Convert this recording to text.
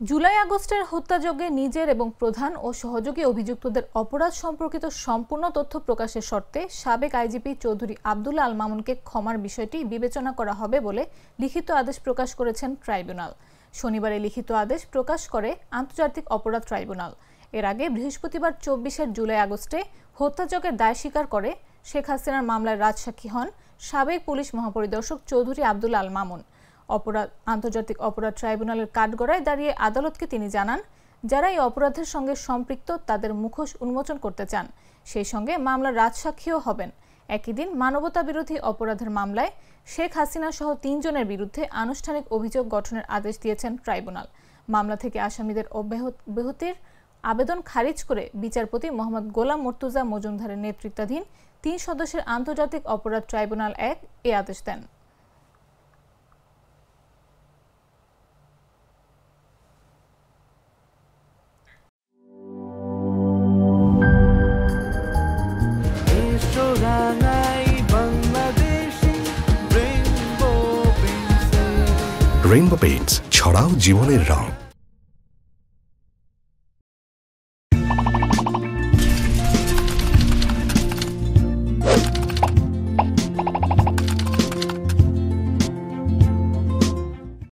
জুলাই আগস্টের হত্যাযজ্ঞে নিজের এবং প্রধান ও সহযোগী অভিযুক্তদের অপরাধ সম্পর্কিত সম্পূর্ণ তথ্য প্রকাশের শর্তে সাবেক আইজিপি চৌধুরী আব্দুল্লাহ আল মামুনকে ক্ষমার বিষয়টি বিবেচনা করা হবে বলে লিখিত আদেশ প্রকাশ করেছেন ট্রাইব্যুনাল। শনিবার এই লিখিত আদেশ প্রকাশ করে আন্তর্জাতিক অপরাধ ট্রাইব্যুনাল। এর আগে বৃহস্পতিবার ২৪ জুলাই আগস্টে হত্যাযজ্ঞের দায় স্বীকার করে শেখ হাসিনার মামলায় রাজসাক্ষী হন সাবেক পুলিশ মহাপরিদর্শক চৌধুরী আব্দুল্লাহ আল মামুন। আন্তর্জাতিক অপরাধ ট্রাইব্যুনালের কাঠগড়ায় দাঁড়িয়ে আদালতকে তিনি জানান, যারা এই অপরাধের সঙ্গে সম্পৃক্ত তাদের মুখোশ উন্মোচন করতে চান, সেই সঙ্গে মামলার রাজসাক্ষীও হবেন। একই দিন মানবতা বিরোধী অপরাধের মামলায় শেখ হাসিনা সহ ৩ জনের বিরুদ্ধে আনুষ্ঠানিক অভিযোগ গঠনের আদেশ দিয়েছেন ট্রাইব্যুনাল। মামলা থেকে আসামিদের অব্যাহতির আবেদন খারিজ করে বিচারপতি মোহাম্মদ গোলাম মুর্তুজা মজুমদারের নেতৃত্বাধীন ৩ সদস্যের আন্তর্জাতিক অপরাধ ট্রাইব্যুনাল ১ এ আদেশ দেন। রেইনবো পেইন্টস, ছড়াও জীবনের রং।